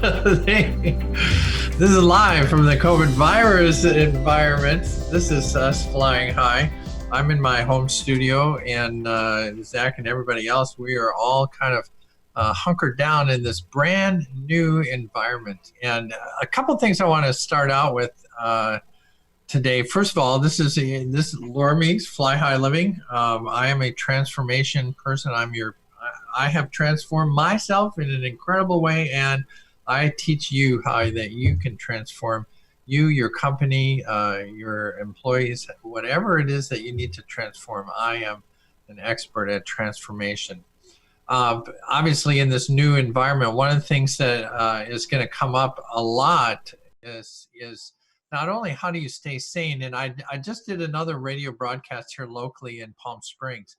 This is live from the COVID virus environment. This is us flying high. I'm in my home studio, and Zach and everybody else, we are all kind of hunkered down in this brand new environment. And a couple things I want to start out with today. First of all, this is Laura Meeks, Fly High Living. I am a transformation person. I have transformed myself in an incredible way, and I teach you how that you can transform you, your company, your employees, whatever it is that you need to transform. I am an expert at transformation. Obviously, in this new environment, one of the things that is going to come up a lot is not only how do you stay sane, and I just did another radio broadcast here locally in Palm Springs.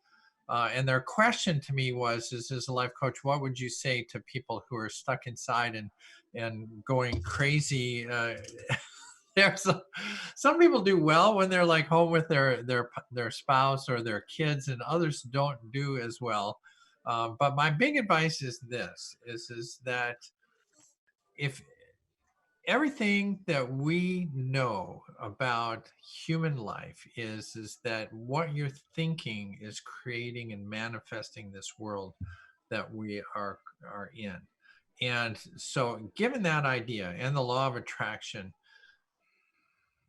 And their question to me was, as a life coach, what would you say to people who are stuck inside and going crazy? There's some people do well when they're like home with their spouse or their kids, and others don't do as well. But my big advice is this: is that if everything that we know about human life is that what you're thinking is creating and manifesting this world that we are in. And so given that idea and the law of attraction,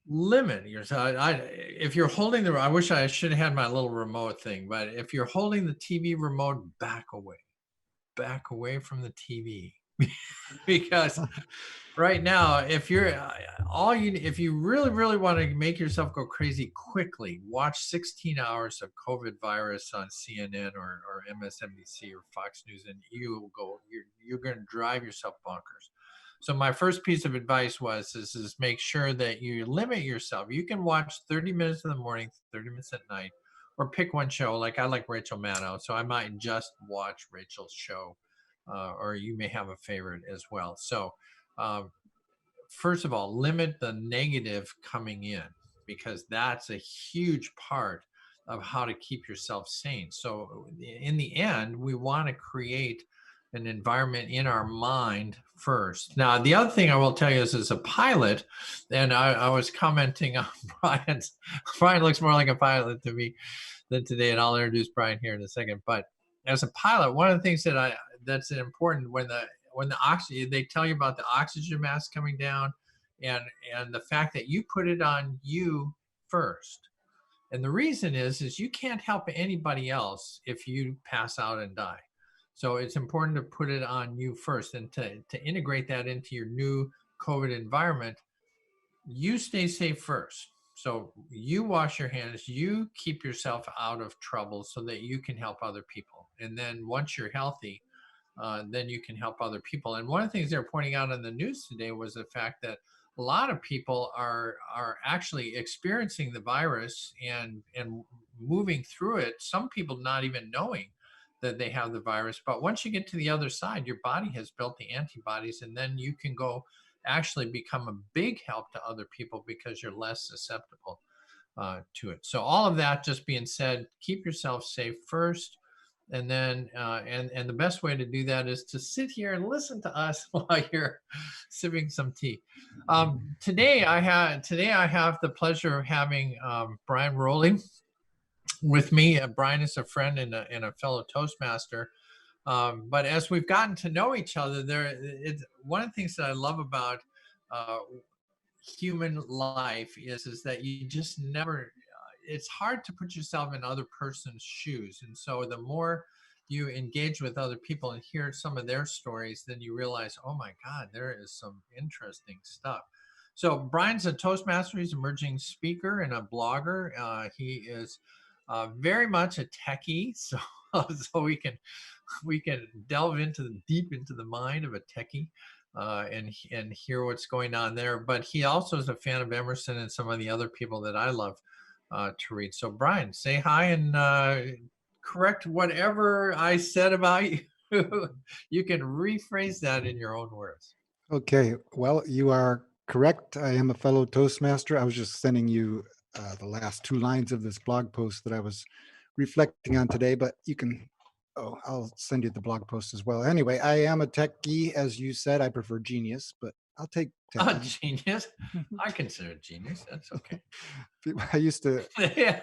limit yourself. If you're holding I wish I should have had my little remote thing, but if you're holding the TV remote, back away from the TV. Because right now, if you're if you really want to make yourself go crazy quickly, watch 16 hours of COVID virus on CNN or MSNBC or Fox News, and you're going to drive yourself bonkers. So my first piece of advice is make sure that you limit yourself. You can watch 30 minutes in the morning, 30 minutes at night, or pick one show. Like I like Rachel Maddow, so I might just watch Rachel's show, or you may have a favorite as well. So first of all, limit the negative coming in, because that's a huge part of how to keep yourself sane. So in the end, we want to create an environment in our mind first. Now, the other thing I will tell you is, as a pilot, and I was commenting on Brian looks more like a pilot to me than today, and I'll introduce Brian here in a second. But as a pilot, one of the things that's important when the oxygen, they tell you about the oxygen mask coming down, and the fact that you put it on you first. And the reason is you can't help anybody else if you pass out and die. So it's important to put it on you first, and to integrate that into your new COVID environment. You stay safe first. So you wash your hands, you keep yourself out of trouble so that you can help other people. And then once you're healthy, then you can help other people. And one of the things they're pointing out on the news today was the fact that a lot of people are actually experiencing the virus and moving through it. Some people not even knowing that they have the virus. But once you get to the other side, your body has built the antibodies, and then you can go actually become a big help to other people because you're less susceptible to it. So all of that just being said, keep yourself safe first. And then and the best way to do that is to sit here and listen to us while you're sipping some tea. Today I have the pleasure of having Brian Rouley with me. Brian is a friend and a fellow Toastmaster. But as we've gotten to know each other, one of the things that I love about uh, human life is that you just never. It's hard to put yourself in other person's shoes, and so the more you engage with other people and hear some of their stories, then you realize, oh my God, there is some interesting stuff. So Brian's a Toastmaster, he's an emerging speaker and a blogger. He is very much a techie, so so we can delve deep into the mind of a techie, and hear what's going on there. But he also is a fan of Emerson and some of the other people that I love to read. So Brian, say hi and correct whatever I said about you. You can rephrase that in your own words. Okay, well, you are correct. I am a fellow Toastmaster. I was just sending you the last two lines of this blog post that I was reflecting on today, but you can Oh, I'll send you the blog post as well. Anyway, I am a techie, as you said. I prefer genius, but I'll take Oh, techie. genius. I consider it genius. That's okay. I used to Yeah.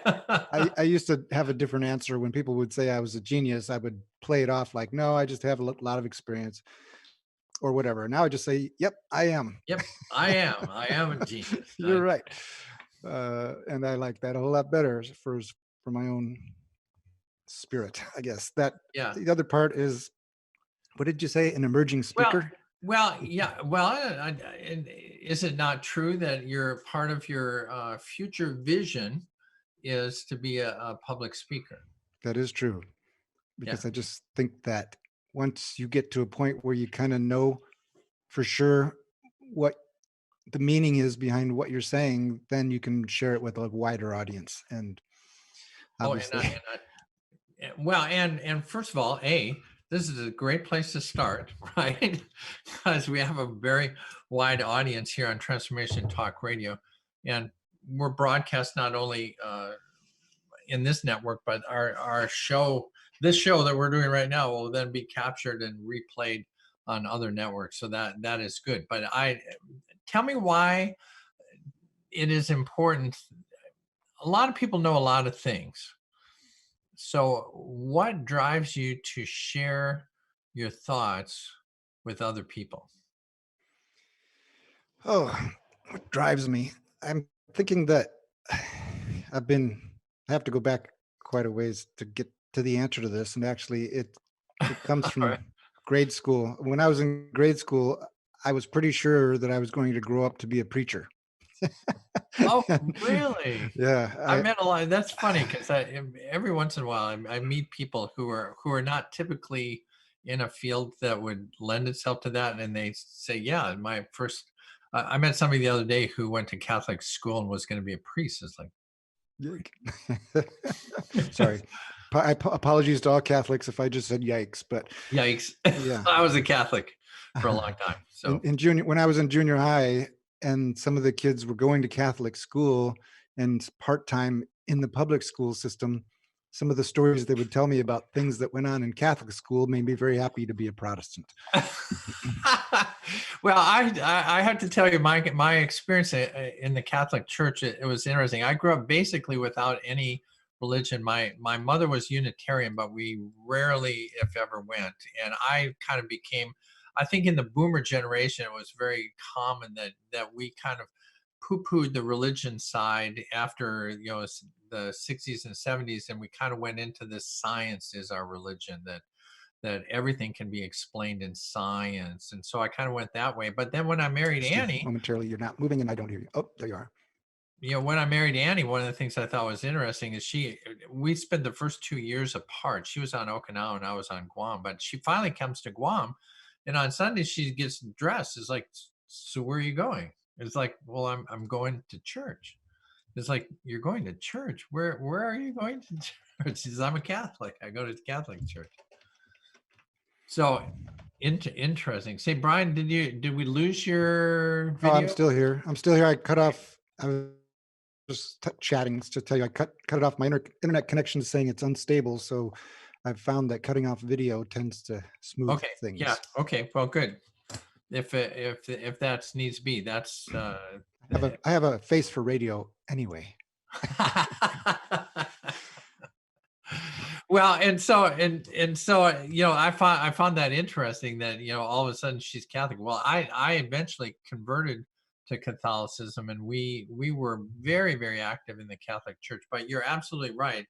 I used to have a different answer when people would say I was a genius. I would play it off like, no, I just have a lot of experience or whatever. Now I just say, yep, I am. Yep, I am. I am a genius. You're right. And I like that a whole lot better for my own spirit, I guess. That Yeah. the other part is, what did you say? An emerging Well, speaker? yeah. Well, and is it not true that you're part of your future vision is to be a public speaker? That is true. Yeah. Because I just think that once you get to a point where you kind of know for sure what the meaning is behind what you're saying, then you can share it with a wider audience. And Oh, obviously, well, and first of all, this is a great place to start, right? Because we have a very wide audience here on Transformation Talk Radio, and we're broadcast not only in this network, but our show, this show that we're doing right now, will then be captured and replayed on other networks. So that is good. But tell me why it is important. A lot of people know a lot of things. So, what drives you to share your thoughts with other people? oh, what drives me? I'm thinking that I've been, I have to go back quite a ways to get to the answer to this. And actually, it comes All right. from grade school. When I was in grade school, I was pretty sure that I was going to grow up to be a preacher. Oh, And, really? yeah, I met a lot. That's funny because every once in a while I meet people who are not typically in a field that would lend itself to that, and they say, "Yeah, my first." I met somebody the other day who went to Catholic school and was going to be a priest. It's like, Yike. Sorry. Apologies to all Catholics if I just said yikes, but yikes! yeah. I was a Catholic for a long time, so In junior, when I was in junior high, and some of the kids were going to Catholic school and part time in the public school system, some of the stories they would tell me about things that went on in Catholic school made me very happy to be a Protestant. well, I have to tell you my experience in the Catholic Church. It was interesting. I grew up basically without any religion. My mother was Unitarian, but we rarely, if ever, went. And I kind of became. I think in the Boomer generation, it was very common that we kind of poo-pooed the religion side after the 60s and 70s, and we kind of went into this science is our religion, that everything can be explained in science. And so I kind of went that way. But then when I married Just Annie, momentarily, you're not moving and I don't hear you. Oh, there you are. when I married Annie, one of the things I thought was interesting is we spent the first 2 years apart. She was on Okinawa and I was on Guam, but she finally comes to Guam. And on Sunday, she gets dressed. It's like, so where are you going? It's like, well, I'm going to church. It's like, you're going to church. Where are you going to church? She says, I'm a Catholic. I go to Catholic church. So interesting. Say, Brian, did we lose your Oh, I'm video? still here. I'm still here. I cut Okay. off. I was just chatting to tell you I cut it off. My internet connection is saying it's unstable, so I've found that cutting off video tends to smooth Okay. Yeah. things. Okay. Well, good. If that's needs be, that's the I have a face for radio anyway. well, and so I found that interesting that all of a sudden she's Catholic. Well, I eventually converted to Catholicism, and we were very, very active in the Catholic Church. But you're absolutely right.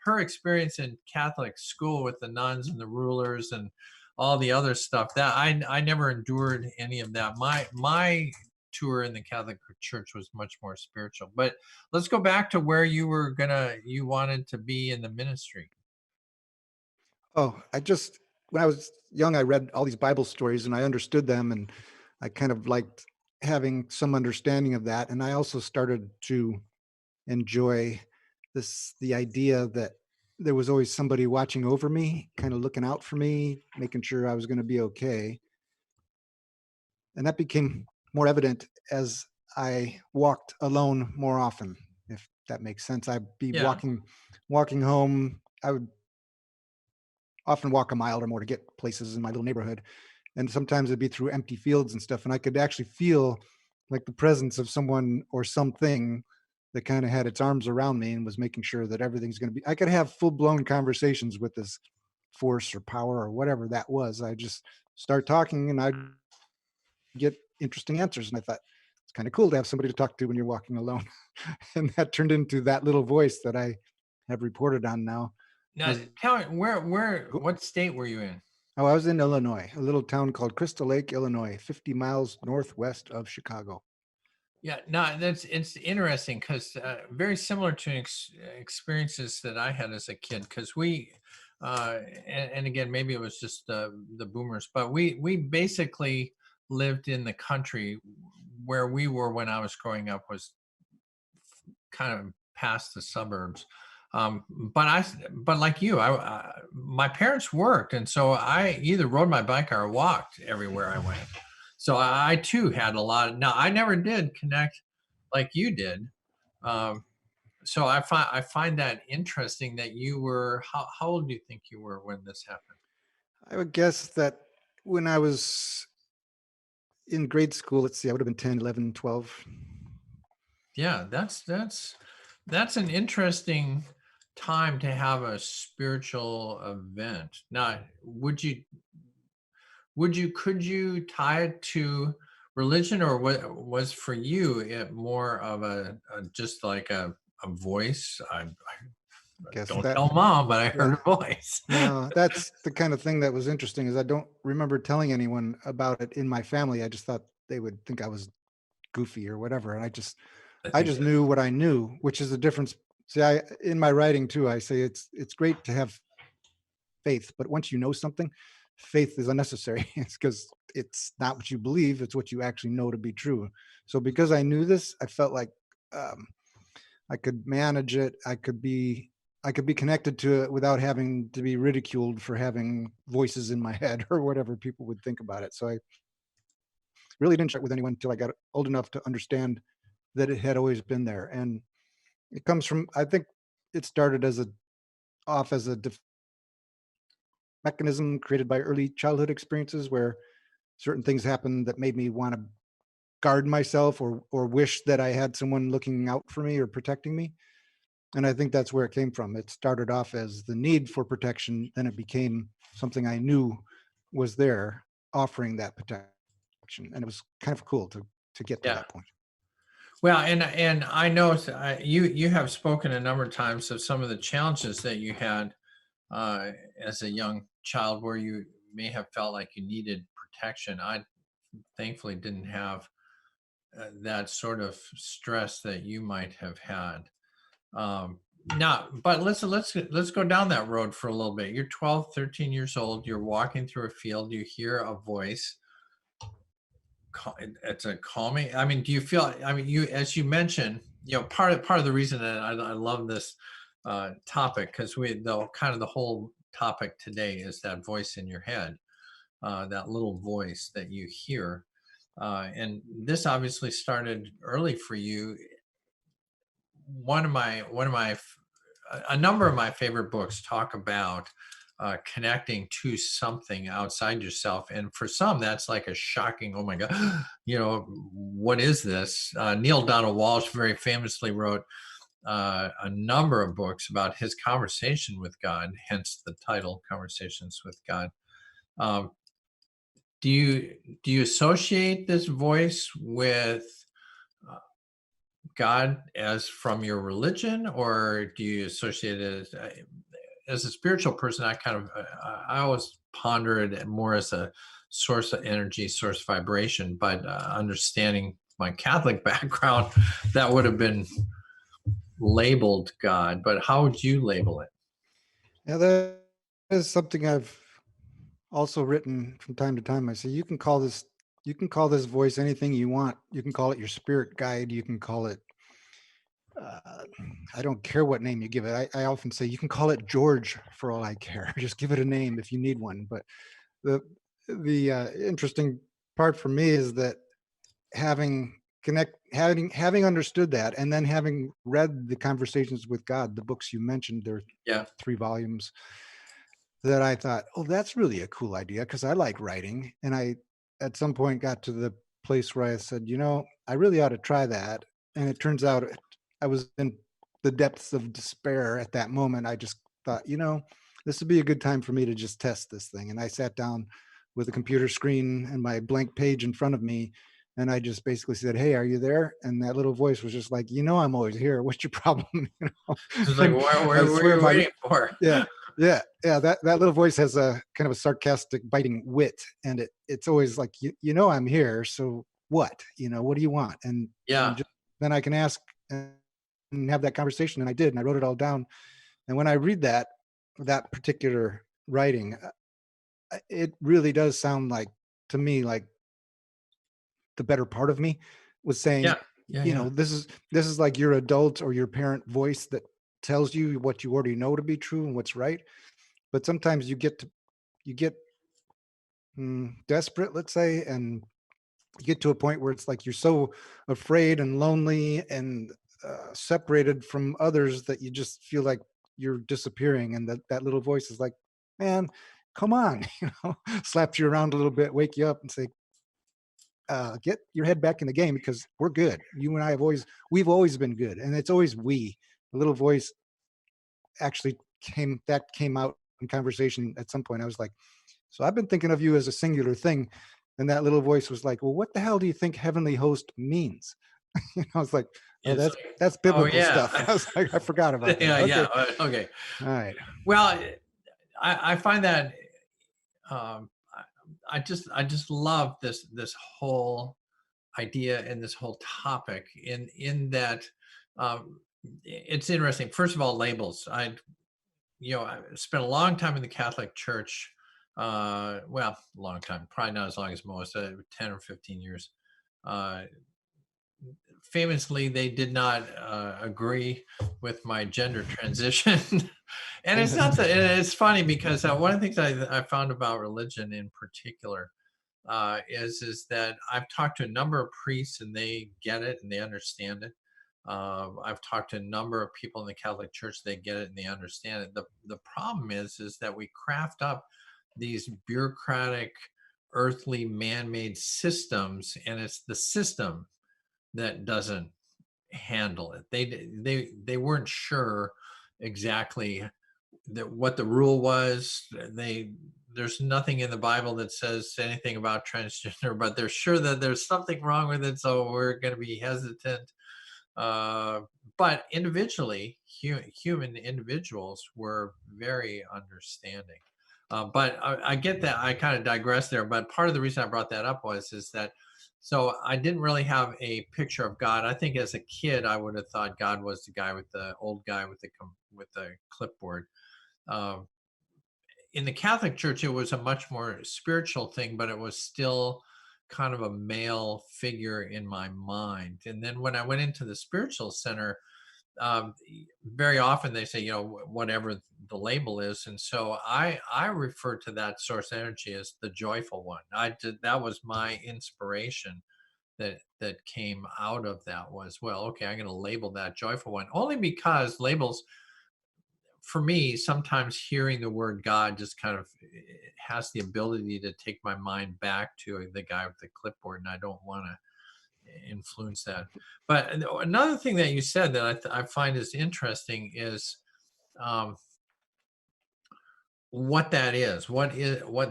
Her experience in Catholic school with the nuns and the rulers and all the other stuff, that I never endured any of that. My tour in the Catholic Church was much more spiritual. But let's go back to where you wanted to be in the ministry. Oh, when I was young, I read all these Bible stories and I understood them, and I kind of liked having some understanding of that. And I also started to enjoy the idea that there was always somebody watching over me, kind of looking out for me, making sure I was going to be okay. And that became more evident as I walked alone more often, if that makes sense. I'd be Yeah. walking home. I would often walk a mile or more to get places in my little neighborhood. And sometimes it'd be through empty fields and stuff. And I could actually feel like the presence of someone or something that kind of had its arms around me and was making sure that everything's going to be, I could have full blown conversations with this force or power or whatever that was. I just start talking and I'd get interesting answers. And I thought, it's kind of cool to have somebody to talk to when you're walking alone. And that turned into that little voice that I have reported on now. I Now, was, tell me what state were you in? oh, I was in Illinois, a little town called Crystal Lake, Illinois, 50 miles northwest of Chicago. Yeah, no, it's interesting because very similar to experiences that I had as a kid. Because and again, maybe it was just the boomers, but we basically lived in the country. Where we were when I was growing up was kind of past the suburbs. But like you, my parents worked, and so I either rode my bike or walked everywhere I went. So I too had a lot. Now I never did connect like you did. Um, so I find that interesting that you were. How old do you think you were when this happened? I would guess that when I was in grade school, let's see, I would have been 10, 11, 12. Yeah, that's an interesting time to have a spiritual event. Now, could you tie it to religion, or what was for you it more of a just like a voice? I Guess don't that, tell mom, but I heard that a voice. no, that's the kind of thing that was interesting is I don't remember telling anyone about it in my family. I just thought they would think I was goofy or whatever. And I I think just knew what I knew, which is the difference. See, I in my writing too, I say it's great to have faith, but once you know something, faith is unnecessary. It's because it's not what you believe, it's what you actually know to be true. So because I knew this, I felt like um, I could manage it. I could be connected to it without having to be ridiculed for having voices in my head or whatever people would think about it. So I really didn't check with anyone until I got old enough to understand that it had always been there. And it comes from, I think it started off as a mechanism created by early childhood experiences where certain things happened that made me want to guard myself or wish that I had someone looking out for me or protecting me. And I think that's where it came from. It started off as the need for protection, then it became something I knew was there offering that protection. And it was kind of cool to get to yeah. that point. Well, and I know you have spoken a number of times of some of the challenges that you had as a young child, where you may have felt like you needed protection. I thankfully didn't have that sort of stress that you might have had. Now, but let's go down that road for a little bit. You're 12, 13 years old. You're walking through a field. You hear a voice. It's a calming. I mean, do you feel? I mean, you as you mentioned, part of the reason that I love this topic, because the kind of the whole topic today is that voice in your head, that little voice that you hear. And this obviously started early for you. A number of my favorite books talk about connecting to something outside yourself, and for some that's like a shocking, oh my god, what is this? Neil Donald Walsh very famously wrote a number of books about his conversation with God, hence the title Conversations with God. um, do you associate this voice with uh, God as from your religion, or do you associate it as a spiritual person? I always ponder it more as a source of energy, source of vibration. But understanding my Catholic background, that would have been labeled God. But how would you label it? Yeah, that is something I've also written from time to time. I say you can call this voice anything you want. You can call it your spirit guide. You can call it uh, I don't care what name you give it. I often say you can call it George for all I care. Just give it a name if you need one. But the the interesting part for me is that having understood that, and then having read the Conversations with God, the books you mentioned, there are Yeah. 3 volumes. that I thought, oh, that's really a cool idea because I like writing. And I, at some point, got to the place where I said, I really ought to try that. And it turns out I was in the depths of despair at that moment. I just thought, this would be a good time for me to just test this thing. And I sat down with a computer screen and my blank page in front of me. And I just basically said, "Hey, are you there?" And that little voice was just like, I'm always here. What's your problem? It's like, And what I were swear you my waiting for? yeah, yeah. That little voice has a kind of a sarcastic, biting wit, and it's always like, I'm here. So what? What do you want? And Yeah, just, then I can ask and have that conversation. And I did, and I wrote it all down. And when I read that particular writing, it really does sound like to me like the better part of me was saying, yeah, yeah, yeah, this is like your adult or your parent voice that tells you what you already know to be true and what's right. But sometimes you get desperate, let's say, and you get to a point where it's like you're so afraid and lonely and separated from others that you just feel like you're disappearing, and that little voice is like, man, come on, slaps you around a little bit, wake you up and say, get your head back in the game because we're good. You and I we've always been good, and it's always we. The little voice actually came out in conversation at some point. I was like, so I've been thinking of you as a singular thing. And that little voice was like, well, what the hell do you think heavenly host means? I was like, oh, it's like, that's oh biblical stuff. yeah, I was like, I forgot about that. yeah, Okay. yeah. Okay. All right. Well, I find that um, I just love this whole idea and this whole topic in that it's interesting. First of all, labels. I spent a long time in the Catholic Church. Well, a long time, probably not as long as most, 10 or 15 years. Uh, Famously, they did not agree with my gender transition. And it's not that, and it's funny because one of the things I found about religion in particular is that I've talked to a number of priests and they get it and they understand it. I've talked to a number of people in the Catholic Church, they get it and they understand it. The problem is that we craft up these bureaucratic, earthly, man-made systems, and it's the system that doesn't handle it. They weren't sure exactly that what the rule was. There's nothing in the Bible that says anything about transgender, but they're sure that there's something wrong with it, so we're going to be hesitant. Uh, but individually, human individuals were very understanding. But I get that. I kind of digress there. But part of the reason I brought that up is that so I didn't really have a picture of God. I think as a kid, I would have thought God was the guy with the old guy with the clipboard. Um, in the Catholic Church, it was a much more spiritual thing, but it was still kind of a male figure in my mind. And then when I went into the spiritual center, um, very often they say, whatever the label is, and so I refer to that source energy as the joyful one. That was my inspiration that came out of that was, well, okay, I'm going to label that joyful one, only because labels for me, sometimes hearing the word God just kind of has the ability to take my mind back to the guy with the clipboard, and I don't want to influence that. But another thing that you said that I find is interesting is um, what that is, what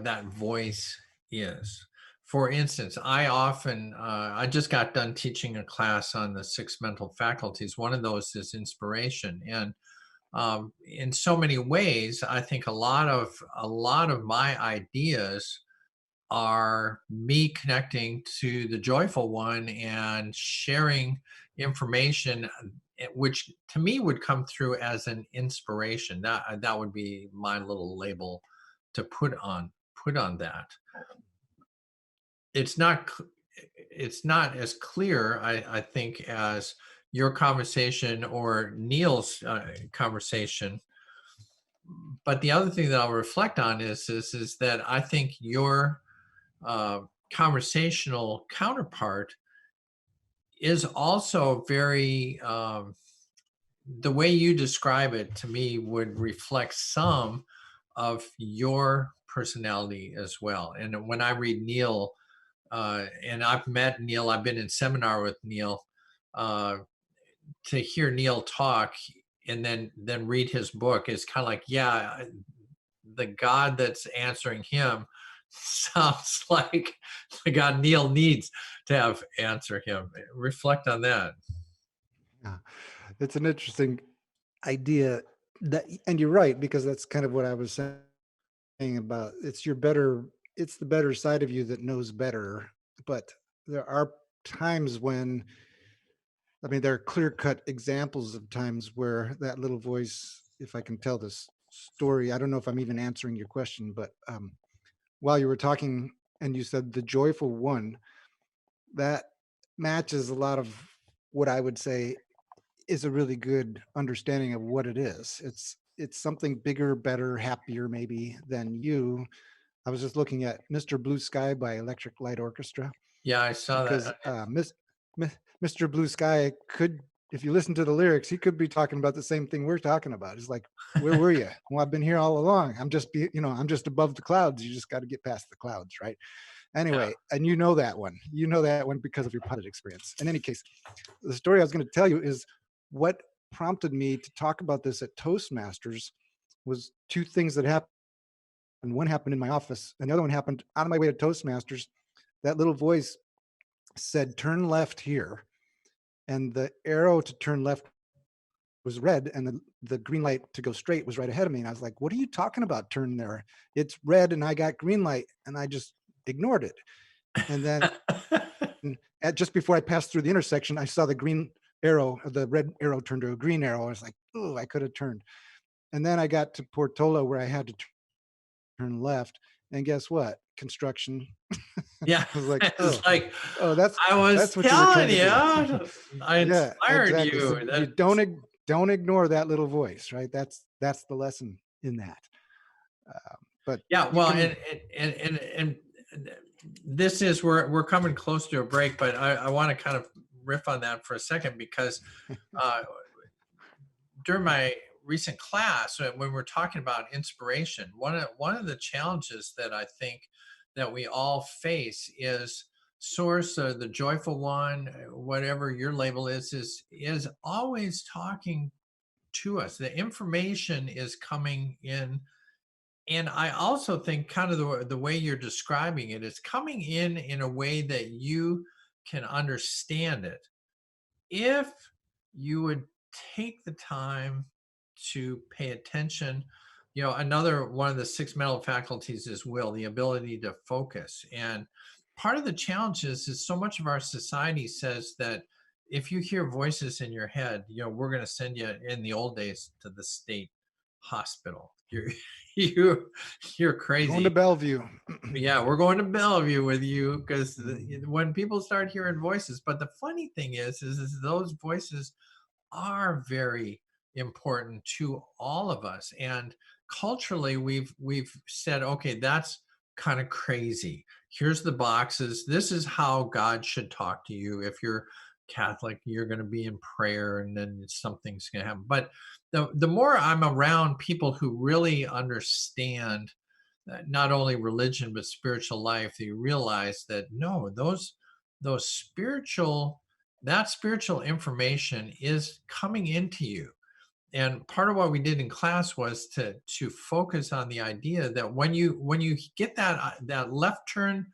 that voice is. For instance, I just got done teaching a class on the six mental faculties. One of those is inspiration, and in so many ways, I think a lot of my ideas are me connecting to the joyful one and sharing information, which to me would come through as an inspiration. That would be my little label to put on that. It's not it's not as clear, I think, as your conversation or Neil's conversation. But the other thing that I'll reflect on is that I think your uh, conversational counterpart is also very the way you describe it to me would reflect some your personality as well. And when I read Neil, and I've met Neil, I've been in seminar with Neil, uh, to hear Neil talk and then read his book is kind of like, yeah, the God that's answering him sounds like the God Neil needs to have answer him. Reflect on that. Yeah. It's an interesting idea that, and you're right, because that's kind of what I was saying about it's the better side of you that knows better. But there are times when, I mean, there are clear cut examples of times where that little voice, if I can tell this story, I don't know if I'm even answering your question, but while you were talking and you said the joyful one, that matches a lot of what I would say is a really good understanding of what it is. It's something bigger, better, happier maybe than you. I was just looking at Mr. Blue Sky by Electric Light Orchestra, Yeah, I saw because that. Mr. Blue Sky could, if you listen to the lyrics, he could be talking about the same thing we're talking about. It's like, where were you? Well, I've been here all along. I'm just above the clouds. You just got to get past the clouds, right? Yeah. Anyway, and you know that one. You know that one because of your pilot experience. In any case, the story I was going to tell you is what prompted me to talk about this at Toastmasters was two things that happened. One happened in my office, and the other one happened on my way to Toastmasters. That little voice said, "Turn left here," and the arrow to turn left was red, and the green light to go straight was right ahead of me. And I was like, "What are you talking about? Turn there? It's red, and I got green light," and I just ignored it. And then just before I passed through the intersection, I saw the green arrow, the red arrow turned to a green arrow. I was like, "Oh, I could have turned." And then I got to Portola where I had to turn left, and guess what? Construction. Yeah. I was like, It's "Oh, like, oh, that's I was that's what you were telling trying to you, do." I Yeah, inspired exactly. So you. you don't ignore that little voice, right? That's the lesson in that. But Yeah, you well, can, and this is we're coming close to a break, but I want to kind of riff on that for a second because uh, during my recent class, when we're talking about inspiration, one of the challenges that I think that we all face is source or the joyful one, whatever your label is always talking to us. The information is coming in, and I also think kind of the way you're describing it is coming in a way that you can understand it. If you would take the time to pay attention, another one of the six mental faculties is will, the ability to focus. And part of the challenge is so much of our society says that if you hear voices in your head, we're going to send you in the old days to the state hospital. You you're going to crazy. Bellevue. Yeah, we're going to Bellevue with you because when people start hearing voices, but the funny thing is those voices are very important to all of us. And culturally, we've said, okay, that's kind of crazy. Here's the boxes. This is how God should talk to you. If you're Catholic, you're going to be in prayer, and then something's going to happen. But the more I'm around people who really understand not only religion but spiritual life, you realize that no, those spiritual that spiritual information is coming into you. And part of what we did in class was to focus on the idea that when you get that left turn,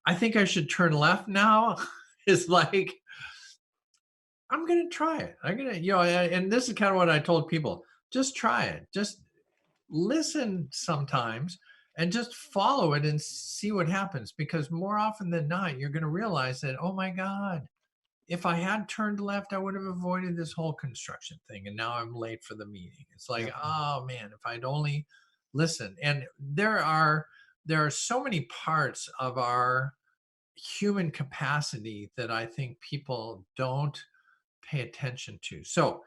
I think I should turn left now, is like, I'm going to try it. I'm going to, and this is kind of what I told people, just try it. Just listen sometimes and just follow it and see what happens, because more often than not you're going to realize that, oh my god, if I had turned left I would have avoided this whole construction thing, and now I'm late for the meeting. It's like, Yep. oh man, if I'd only listened. And there are so many parts of our human capacity that I think people don't pay attention to. So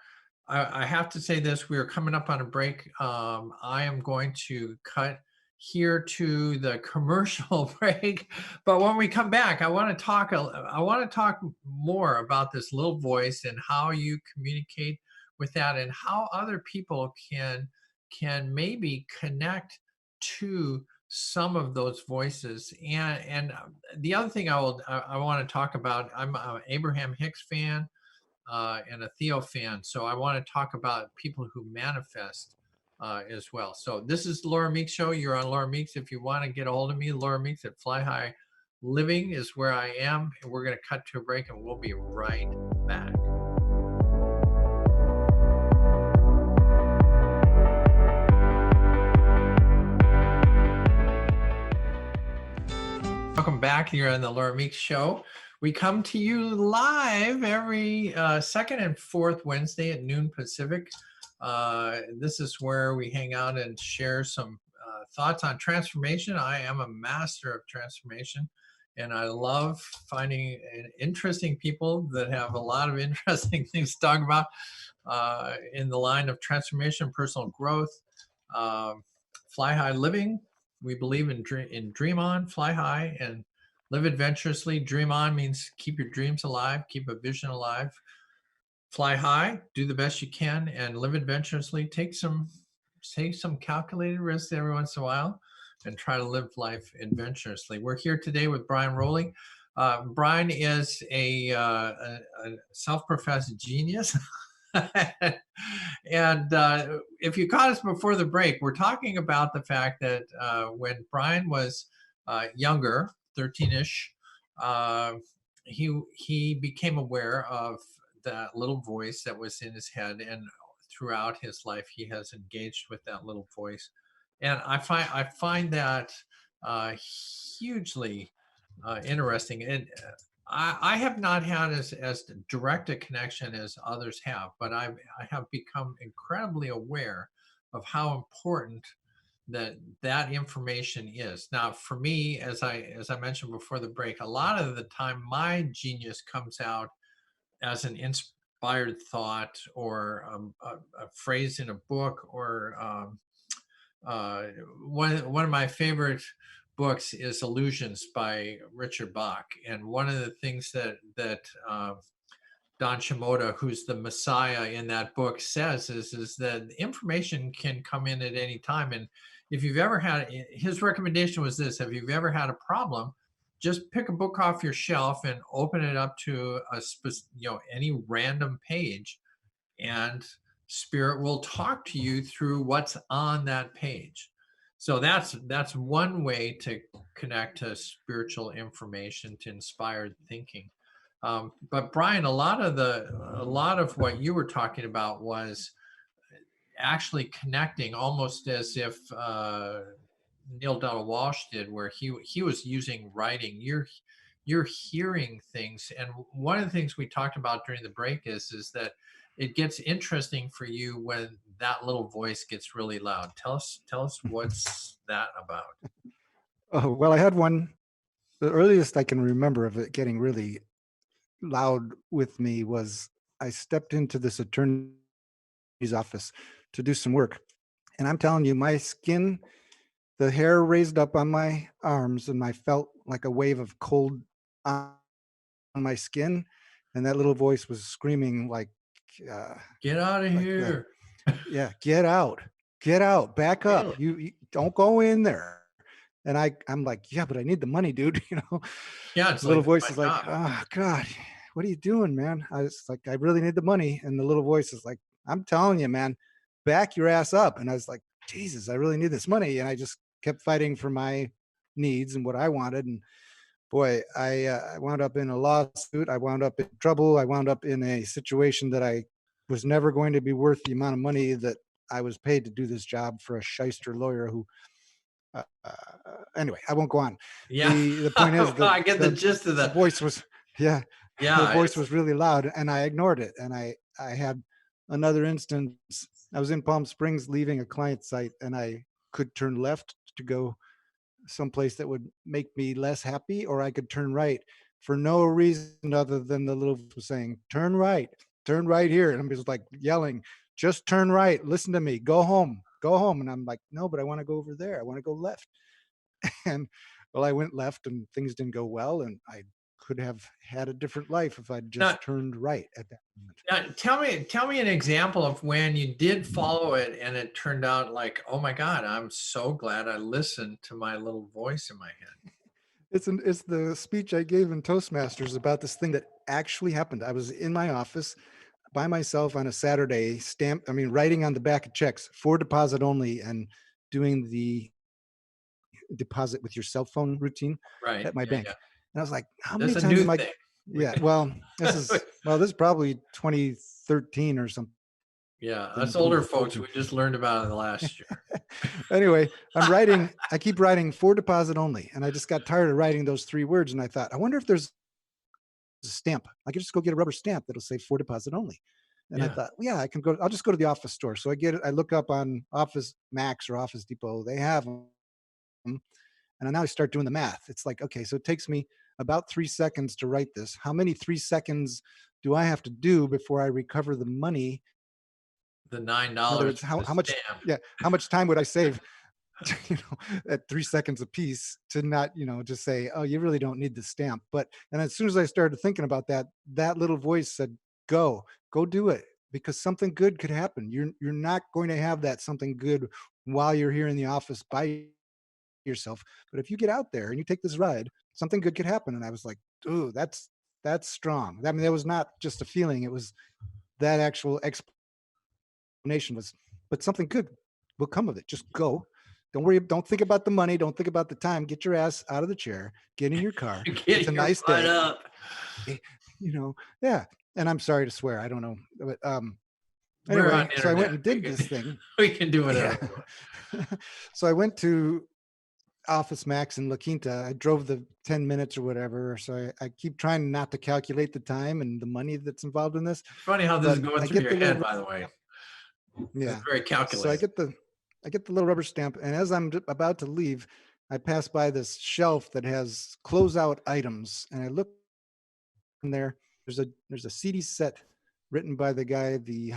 I have to say this: we are coming up on a break. I am going to cut here to the commercial break, but when we come back, I want to talk. I want to talk more about this little voice and how you communicate with that, and how other people can maybe connect to some of those voices. And the other thing I want to talk about, I'm an Abraham Hicks fan, and a Theo fan. So I want to talk about people who manifest as well. So this is Laura Meeks Show. You're on Laura Meeks. If you want to get a hold of me, Laura Meeks at Fly High Living is where I am. And we're going to cut to a break and we'll be right back. Welcome back here on the Laura Meeks Show. We come to you live every second and fourth Wednesday at noon Pacific. This is where we hang out and share some thoughts on transformation. I am a master of transformation, and I love finding interesting people that have a lot of interesting things to talk about in the line of transformation, personal growth, fly high living. We believe in dream on, fly high, and live adventurously. Dream on means keep your dreams alive, keep a vision alive. Fly high, do the best you can, and live adventurously. Take some calculated risks every once in a while, and try to live life adventurously. We're here today with Brian Rouley. Brian is a self-professed genius. And if you caught us before the break, we're talking about the fact that when Brian was younger, 13-ish, he became aware of that little voice that was in his head, and throughout his life, he has engaged with that little voice. And I find that hugely interesting. And I have not had as direct a connection as others have, but I have become incredibly aware of how important that information is. Now, for me, as I mentioned before the break, a lot of the time my genius comes out as an inspired thought, or a phrase in a book, or one of my favorite books is Illusions by Richard Bach. And one of the things that Don Shimoda, who's the Messiah in that book, says is that information can come in at any time. And if you've ever had, his recommendation was this: have you ever had a problem, just pick a book off your shelf and open it up to any random page, and spirit will talk to you through what's on that page. So that's one way to connect to spiritual information, to inspired thinking. But Brian, a lot of what you were talking about was actually connecting, almost as if Neil Donald Walsh did, where he was using writing. You're hearing things, and one of the things we talked about during the break is that it gets interesting for you when that little voice gets really loud. Tell us what's that about? Oh, well, I had one. The earliest I can remember of it getting really loud with me was I stepped into this attorney's office to do some work. And I'm telling you, my skin, the hair raised up on my arms, and I felt like a wave of cold on my skin. And that little voice was screaming like, Get out of here. Yeah, get out, back up. Really? You don't go in there. And I'm like, yeah, but I need the money, dude. Yeah, it's The little like voice my is like, job. oh God, what are you doing, man? I was like, I really need the money. And the little voice is like, I'm telling you, man, back your ass up. And I was like, Jesus, I really need this money. And I just kept fighting for my needs and what I wanted. And boy, I wound up in a lawsuit. I wound up in trouble. I wound up in a situation that I was never going to be worth the amount of money that I was paid to do this job for a shyster lawyer who, anyway, I won't go on. Yeah. The point is that I get the gist of the that. voice was, yeah, the Yeah, voice was really loud, and I ignored it. And I had another instance. I was in Palm Springs leaving a client site, and I could turn left to go someplace that would make me less happy, or I could turn right for no reason other than the little voice was saying, turn right here. And I'm just like yelling, just turn right. Listen to me. Go home. And I'm like, no, but I want to go over there. I want to go left. And well, I went left, and things didn't go well. And I could have had a different life if I'd Now, just turned right at that moment. tell me an example of when you did follow it and it turned out like, oh my God, I'm so glad I listened to my little voice in my head. It's the speech I gave in Toastmasters about this thing that actually happened. I was in my office by myself on a Saturday, writing on the back of checks for deposit only and doing the deposit with your cell phone routine Right. at my Yeah, yeah. bank. And I was like, how many That's a times new am I? thing. We Yeah, well, this is probably 2013 or something Yeah, us older folks, 2014. we just learned about it last year. Anyway, I keep writing for deposit only. And I just got tired of writing those 3 words. And I thought, I wonder if there's a stamp. I could just go get a rubber stamp that'll say for deposit only. And I Yeah. thought, well, yeah, I'll just go to the office store. So I look up on Office Max or Office Depot, they have them. And now I start doing the math. It's like, okay, so it takes me about 3 seconds to write this. How many 3 seconds do I have to do before I recover the money? The nine In other dollars words, for the how much, stamp. yeah, how much time would I save, at 3 seconds a piece to not, just say, oh, you really don't need the stamp. And as soon as I started thinking about that, that little voice said, go do it because something good could happen. You're not going to have that something good while you're here in the office by yourself. But if you get out there and you take this ride, something good could happen. And I was like, ooh, that's strong. I mean, that was not just a feeling. It was that actual explanation was, but something good will come of it. Just go. Don't worry. Don't think about the money. Don't think about the time. Get your ass out of the chair. Get in your car. It's a Get your nice butt day. up. eh, yeah. And I'm sorry to swear. I don't know. But We're on anyway, so I went internet. and did this thing. We can do Yeah. whatever we want. So I went to Office Max in La Quinta. I drove the 10 minutes or whatever. So I keep trying not to calculate the time and the money that's involved in this. It's funny how this is But going I through get your the head, little, by the way. It's yeah. very So I calculated. get the little rubber stamp. And as I'm about to leave, I pass by this shelf that has closeout items. And I look in there. There's a CD set written by the guy, the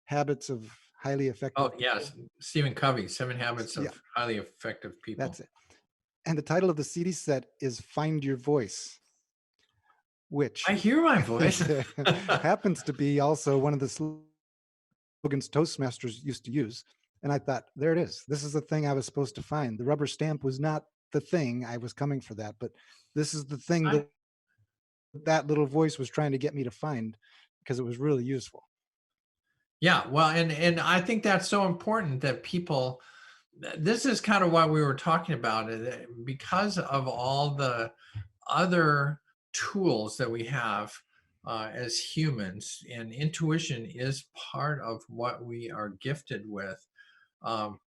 Habits of Highly Oh, Effective yes. People. Stephen Covey, Seven Habits Yeah, of Highly Effective that's People. it. And the title of the CD set is Find Your Voice, I which hear my voice. happens to be also one of the slogans Toastmasters used to use. And I thought, there it is. This is the thing I was supposed to find. The rubber stamp was not the thing. I was coming for that, but this is the thing I, that that little voice was trying to get me to find because it was really useful. yeah, well, and I think that's so important that people. This is kind of why we were talking about it because of all the other tools that we have as humans, and intuition is part of what we are gifted with. Um,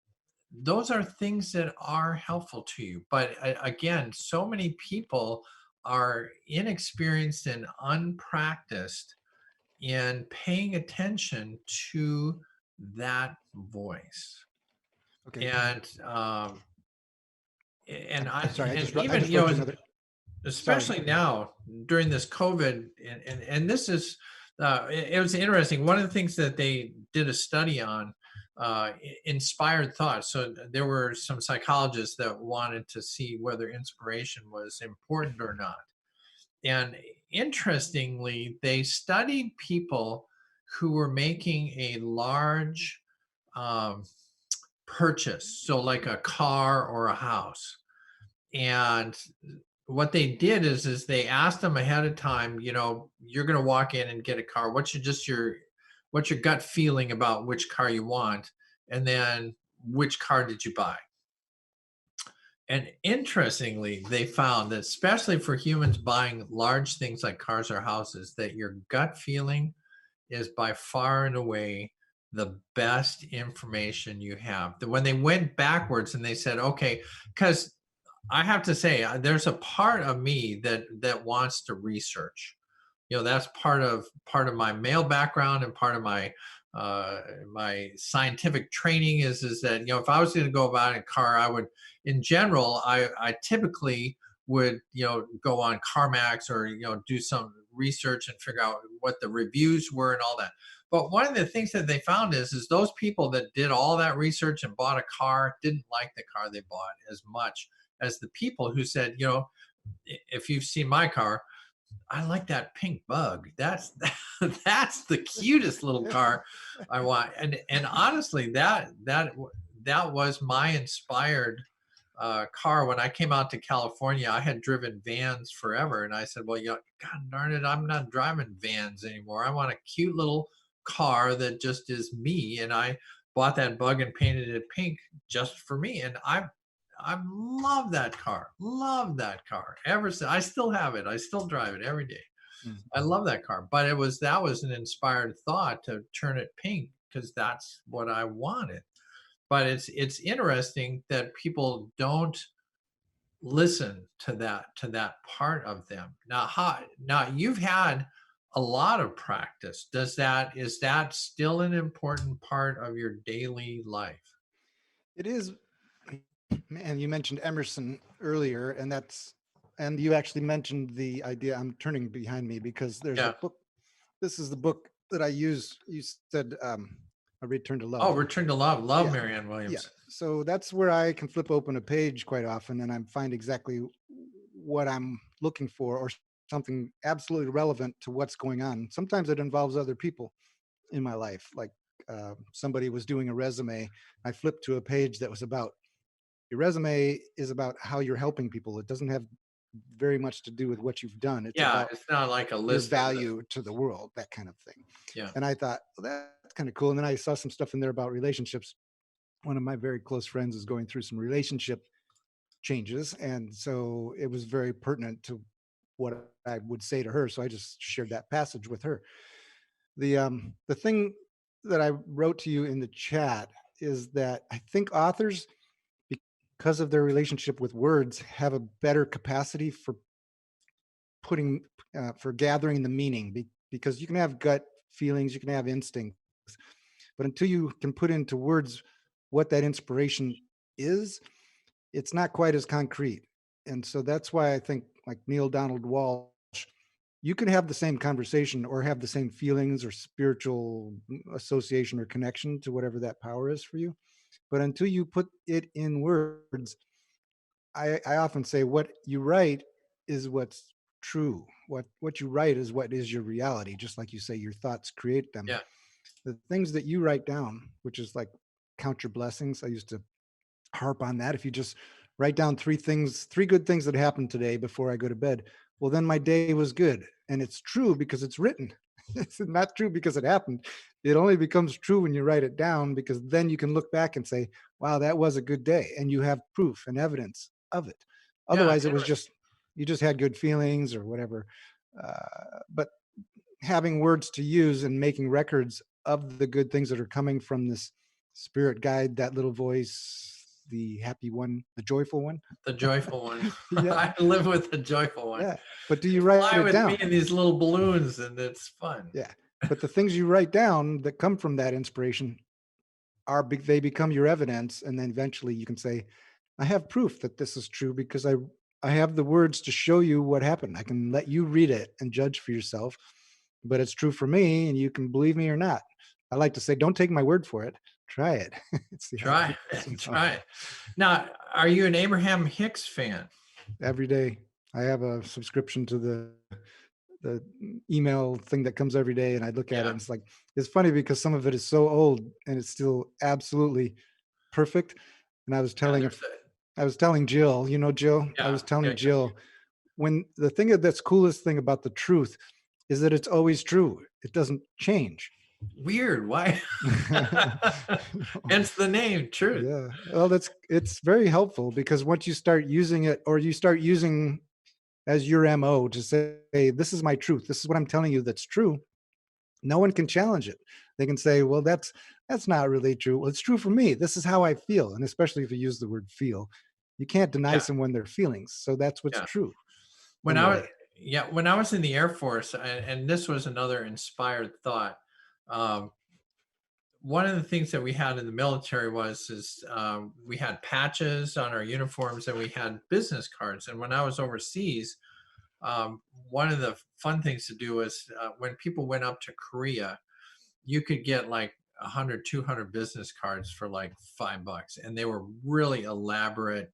those are things that are helpful to you. But again, so many people are inexperienced and unpracticed in paying attention to that voice. Okay. And and I'm sorry. I even just wrote you as another. Sorry. especially now during this COVID, and this is it was interesting. One of the things that they did a study on inspired thought. So there were some psychologists that wanted to see whether inspiration was important or not. And interestingly, they studied people who were making a large um, purchase, so like a car or a house. And what they did is they asked them ahead of time, you're going to walk in and get a car. What's your gut feeling about which car you want? And then which car did you buy? And interestingly, they found that especially for humans buying large things like cars or houses, that your gut feeling is by far and away the best information you have. When they went backwards and they said, okay, because I have to say, there's a part of me that wants to research. That's part of my male background and part of uh, my scientific training is that if I was going to go about in a car, I would, in general, I typically would go on CarMax or do some research and figure out what the reviews were and all that. But one of the things that they found is those people that did all that research and bought a car didn't like the car they bought as much as the people who said, if you've seen my car, I like that pink bug. That's that's the cutest little car I want. And honestly, that was my inspired car when I came out to California. I had driven vans forever, and I said, "Well, God darn it, I'm not driving vans anymore. I want a cute little car that just is me." And I bought that bug and painted it pink just for me. And I love that car. Love that car. Ever since I still have it. I still drive it every day. Mm. I love that car. But that was an inspired thought to turn it pink because that's what I wanted. But it's interesting that people don't listen to that part of them. Now you've had a lot of practice. Is that still an important part of your daily life? It is. And you mentioned Emerson earlier, and you actually mentioned the idea. I'm turning behind me because there's a Yeah. book. This is the book that I use. You said, A Return to Oh, Love. Return to Love. Love Yeah. Marianne Yeah. Williams. So that's where I can flip open a page quite often and I find exactly what I'm looking for, or something absolutely relevant to what's going on. Sometimes it involves other people in my life. Like somebody was doing a resume. I flipped to a page that was about your resume is about how you're helping people. It doesn't have very much to do with what you've done. It's Yeah, about it's not like a your list of the value to the world, that kind of thing. yeah. And I thought, well, that's kind of cool. And then I saw some stuff in there about relationships. One of my very close friends is going through some relationship changes. And so it was very pertinent to what I would say to her. So I just shared that passage with her. The thing that I wrote to you in the chat is that I think authors, because of their relationship with words, have a better capacity for putting for gathering the meaning, because you can have gut feelings, you can have instincts, but until you can put into words what that inspiration is, it's not quite as concrete. And so that's why I think, like Neil Donald Walsh, you can have the same conversation or have the same feelings or spiritual association or connection to whatever that power is for you, but until you put it in words, I often say what you write is what's true. What you write is what is your reality. Just like you say, your thoughts create them. Yeah. The things that you write down, which is like count your blessings. I used to harp on that. If you just write down three good things that happened today before I go to bed, well, then my day was good. And it's true because it's written. It's not true because it happened. It only becomes true when you write it down, because then you can look back and say, wow, that was a good day. And you have proof and evidence of it. Yeah, Otherwise, it was just, you just had good feelings or whatever. But having words to use and making records of the good things that are coming from this spirit guide, that little voice, the happy one, the joyful one. the joyful one. Yeah, I live with the joyful one. yeah. But do They you write fly it with me down? in these little balloons, and it's fun. Yeah. But the things you write down that come from that inspiration are big, they become your evidence. And then eventually you can say, I have proof that this is true because I have the words to show you what happened. I can let you read it and judge for yourself, but it's true for me and you can believe me or not. I like to say, don't take my word for it. Try it. See how it Try goes. it. Try it. Now, are you an Abraham Hicks fan? Every day I have a subscription to the email thing that comes every day, and I look at it Yeah, and it's like, it's funny because some of it is so old and it's still absolutely perfect. And yeah. There's I was telling Jill, you know, Jill, I yeah, was yeah, telling yeah. Jill, when the thing that's coolest thing about the truth is that it's always true. It doesn't change. Weird. Why? Hence the name, truth. Yeah. Well, it's very helpful because once you start using it, or you start using as your MO to say, hey, this is my truth. This is what I'm telling you that's true. No one can challenge it. They can say, well, that's not really true. Well, it's true for me. This is how I feel. And especially if you use the word feel, you can't deny Yeah, someone their feelings. So that's what's yeah. true When in a I was way. yeah, when I was in the Air Force, and this was another inspired thought. Um, One of the things that we had in the military we had patches on our uniforms and we had business cards. And when I was overseas, one of the fun things to do was when people went up to Korea, you could get like 100, 200 business cards for like $5, and they were really elaborate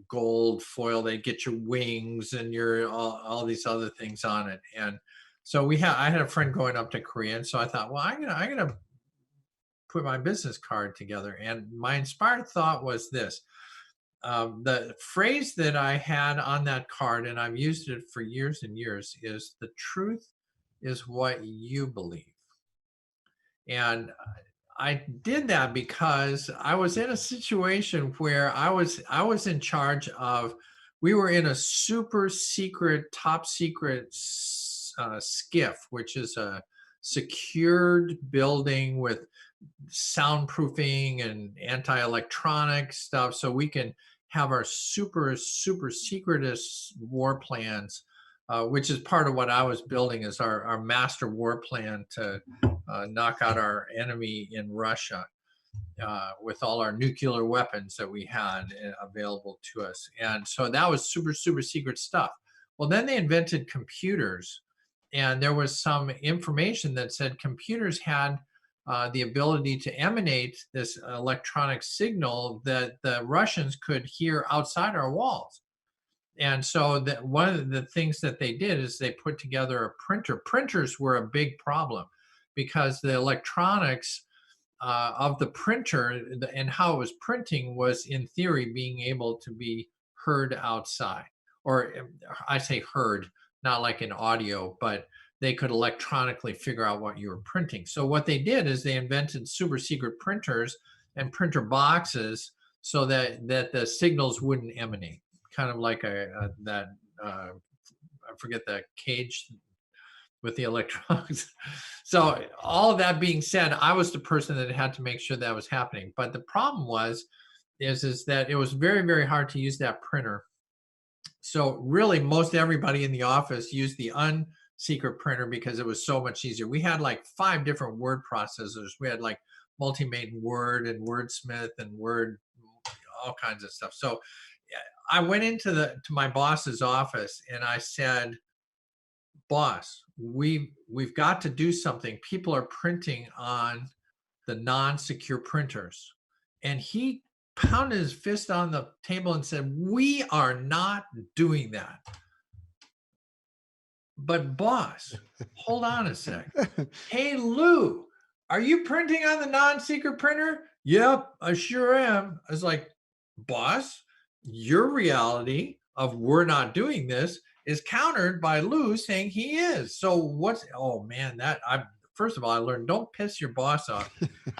gold foil. They get your wings and your all these other things on it. And so I had a friend going up to Korea, and so I thought, well, I'm gonna put my business card together. And my inspired thought was this: the phrase that I had on that card, and I've used it for years and years, is the truth is what you believe. And I did that because I was in a situation where I was in charge of. We were in a super secret, top secret skiff, which is a secured building with soundproofing and anti-electronic stuff, so we can have our super secretist war plans, which is part of what I was building, is our master war plan to knock out our enemy in Russia, with all our nuclear weapons that we had available to us. And so that was super secret stuff. Well, then they invented computers, and there was some information that said computers had the ability to emanate this electronic signal that the Russians could hear outside our walls. And so that one of the things that they did is they put together a printer. Printers were a big problem because the electronics of the printer and how it was printing was, in theory, being able to be heard outside. Or I say heard, not like in audio, but they could electronically figure out what you were printing. So what they did is they invented super secret printers and printer boxes so that the signals wouldn't emanate, kind of like I forget that cage with the electrons. So all of that being said, I was the person that had to make sure that was happening. But the problem is that it was very hard to use that printer. So really, most everybody in the office used the unsecret printer because it was so much easier. We had like 5 different word processors. We had like Multimain Word and Wordsmith and Word, all kinds of stuff. So I went into to my boss's office and I said, boss, we've got to do something. People are printing on the non-secure printers. And he pounded his fist on the table and said, we are not doing that. But boss, hold on a sec. Hey, Lou, are you printing on the non-secret printer? Yep, I sure am. I was like, boss, your reality of we're not doing this is countered by Lou saying he is. So oh man, first of all, I learned, don't piss your boss off.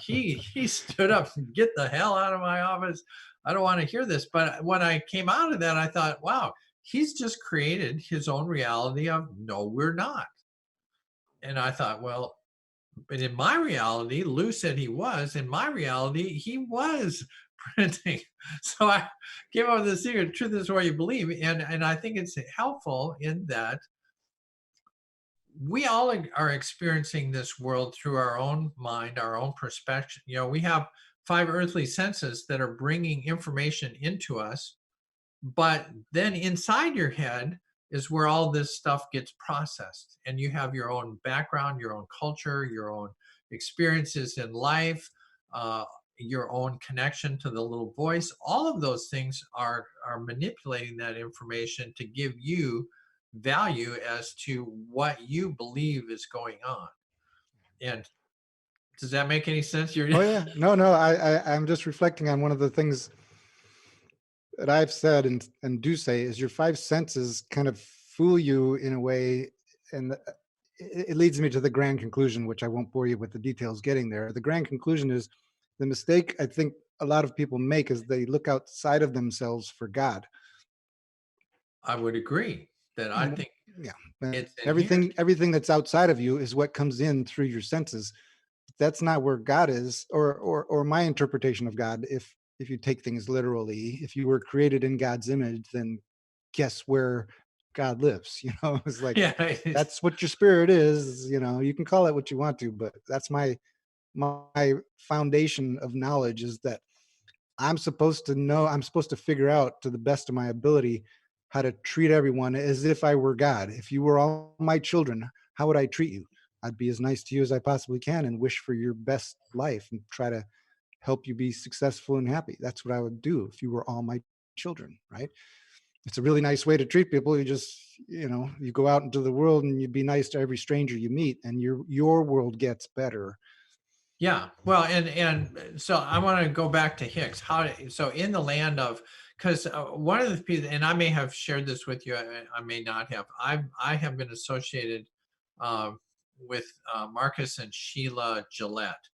He stood up and get the hell out of my office. I don't want to hear this. But when I came out of that, I thought, wow, he's just created his own reality of no, we're not. And I thought, well, but in my reality, Lou said he was. In my reality, he was printing. So I came up with the secret: truth is what you believe. And I think it's helpful in that we all are experiencing this world through our own mind, our own perspective. We have 5 earthly senses that are bringing information into us, but then inside your head is where all this stuff gets processed, and you have your own background, your own culture, your own experiences in life, your own connection to the little voice. All of those things are manipulating that information to give you value as to what you believe is going on. And does that make any sense? Oh yeah, no, I'm just reflecting on one of the things that I've said and do say is your 5 senses kind of fool you in a way, and it leads me to the grand conclusion, which I won't bore you with the details getting there. The grand conclusion is the mistake I think a lot of people make is they look outside of themselves for God. I would agree that I think Yeah, and it's inherent. everything that's outside of you is what comes in through your senses. That's not where God is, or my interpretation of God. If you take things literally, if you were created in God's image, then guess where God lives? It's like Yeah, that's what your spirit is. You can call it what you want to, but that's my foundation of knowledge is that I'm supposed to know, I'm supposed to figure out to the best of my ability how to treat everyone as if I were God. If you were all my children, how would I treat you? I'd be as nice to you as I possibly can and wish for your best life and try to help you be successful and happy. That's what I would do if you were all my children, right? It's a really nice way to treat people. You just, you go out into the world and you be nice to every stranger you meet, and your world gets better. Yeah. Well, and so I want to go back to Hicks. So in the land of, because one of the people, and I may have shared this with you, I may not have. I have been associated uh, with Marcus and Sheila Gillette.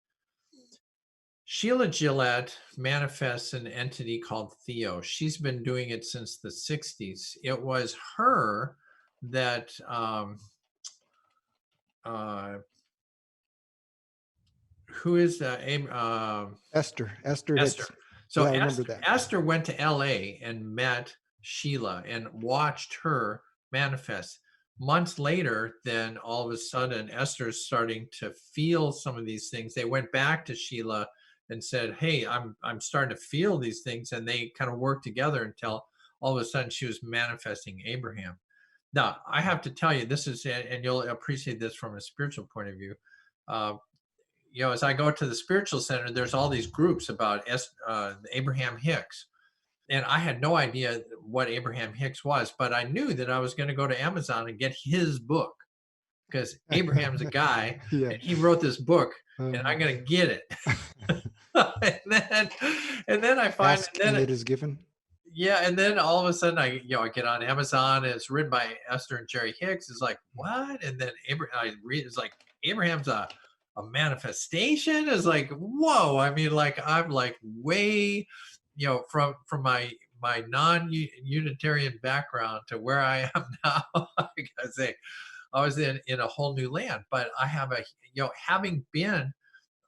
Sheila Gillette manifests an entity called Theo. She's been doing it since the 60s. It was her that uh, who is Esther Esther. Hicks. So Yeah, I remember that. Esther went to LA and met Sheila and watched her manifest. Months later, then all of a sudden, Esther's starting to feel some of these things. They went back to Sheila and said, "Hey, I'm starting to feel these things," and they kind of worked together until all of a sudden she was manifesting Abraham. Now, I have to tell you, this is, and you'll appreciate this from a spiritual point of view. Uh, as I go to the spiritual center, there's all these groups about Abraham Hicks. And I had no idea what Abraham Hicks was, but I knew that I was going to go to Amazon and get his book because Abraham's a guy Yeah. and he wrote this book and I'm Uh-huh. going to get it. and then I find, Ask and it is given. yeah, and then all of a sudden I get on Amazon and it's written by Esther and Jerry Hicks. It's like, what? And then I read, it's like Abraham's a manifestation. Is like, whoa. I mean, like I'm like way, from my non-Unitarian background to where I am now. I gotta say, I was in a whole new land. But I have having been,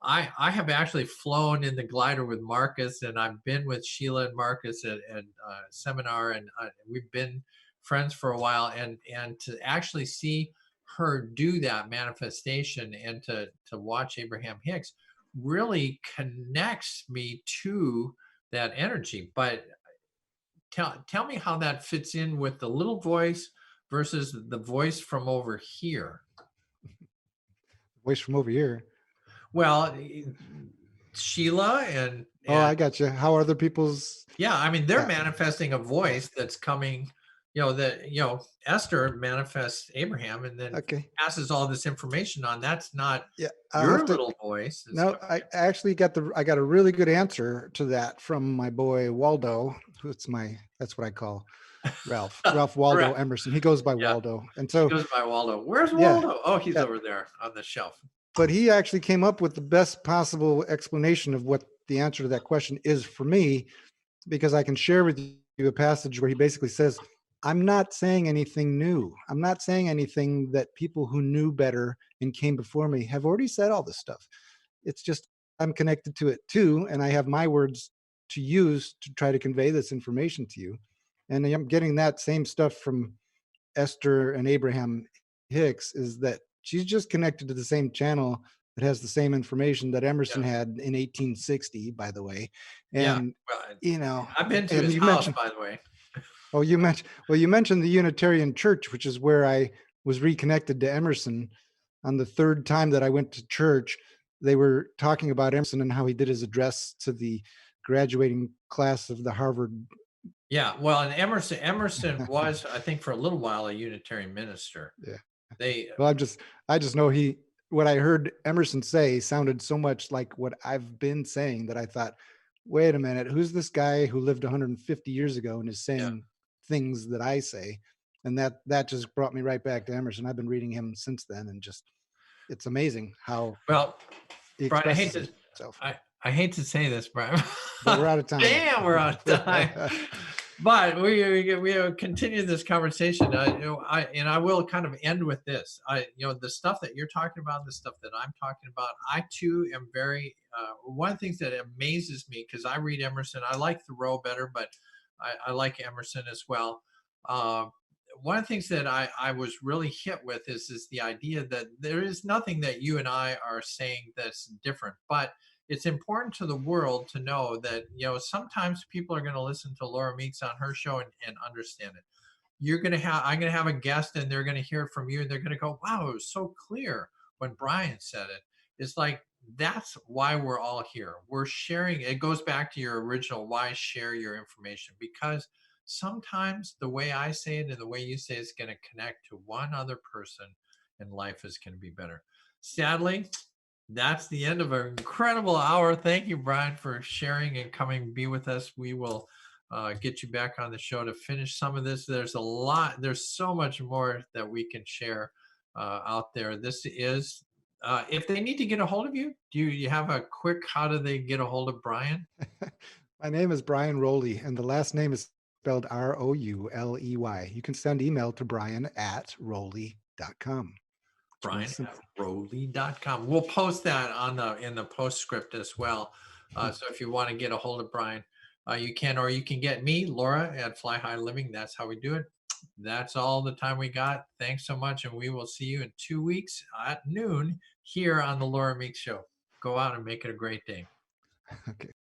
I have actually flown in the glider with Marcus, and I've been with Sheila and Marcus at seminar, and we've been friends for a while. And to actually see her do that manifestation and to watch Abraham Hicks really connects me to that energy. But tell me how that fits in with the little voice versus the voice from over here. Voice from over here. Well, Sheila Oh, I got you. How are other people's? yeah, I mean, they're Yeah. manifesting a voice that's coming, Esther manifests Abraham and then Okay. passes all this information on. That's not Yeah. I'll your have to. little voice. No, I actually got a really good answer to that from my boy Waldo. That's what I call Ralph. Ralph Waldo Correct. Emerson. He goes by Yeah, Waldo. And he so, goes by Waldo. Where's yeah, Waldo? Oh, he's yeah. over there on the shelf. But he actually came up with the best possible explanation of what the answer to that question is for me, because I can share with you a passage where he basically says, I'm not saying anything new. I'm not saying anything that people who knew better and came before me have already said all this stuff. It's just I'm connected to it too, and I have my words to use to try to convey this information to you. And I'm getting that same stuff from Esther and Abraham Hicks, is that she's just connected to the same channel that has the same information that Emerson Yeah. had in 1860, by the way. Yeah. And Well, I've been to and his you house, mentioned, by the way. you mentioned the Unitarian Church, which is where I was reconnected to Emerson. On the third time that I went to church, they were talking about Emerson and how he did his address to the graduating class of the Harvard. Yeah. Well, and Emerson was, I think, for a little while, a Unitarian minister. Yeah. They Well, I just know what I heard Emerson say sounded so much like what I've been saying that I thought, wait a minute, who's this guy who lived 150 years ago and is saying things that I say? And that just brought me right back to Emerson. I've been reading him since then, and just it's amazing how Well, he Brian, expresses himself. I hate to say this, Brian. But we're out of time. Damn, we're out of time. But we continue this conversation. I will kind of end with this. The stuff that you're talking about, the stuff that I'm talking about, I too am very. One of the things that amazes me, because I read Emerson, I like Thoreau better, but I like Emerson as well. One of the things that I was really hit with is the idea that there is nothing that you and I are saying that's different, but it's important to the world to know that, sometimes people are going to listen to Laura Meeks on her show and understand it. I'm going to have a guest and they're going to hear it from you and they're going to go, wow, it was so clear when Brian said it. It's like that's why we're all here. We're sharing. It goes back to your original why share your information, because sometimes the way I say it and the way you say it's going to connect to one other person, and life is going to be better. Sadly, that's the end of an incredible hour. Thank you, Brian, for sharing and coming be with us. We will get you back on the show to finish some of this. There's a lot, there's so much more that we can share out there. This is, if they need to get a hold of you, do you have a quick, how do they get a hold of Brian? My name is Brian Rouley, and the last name is spelled Rouley. You can send email to brian@rouley.com. It's real Brian at simple. Rouley.com. We'll post that on the in the postscript as well. So if you want to get a hold of Brian, you can, or you can get me, Laura, at Fly High Living. That's how we do it. That's all the time we got. Thanks so much, and we will see you in 2 weeks at noon here on the Laura Meeks Show. Go out and make it a great day. Okay.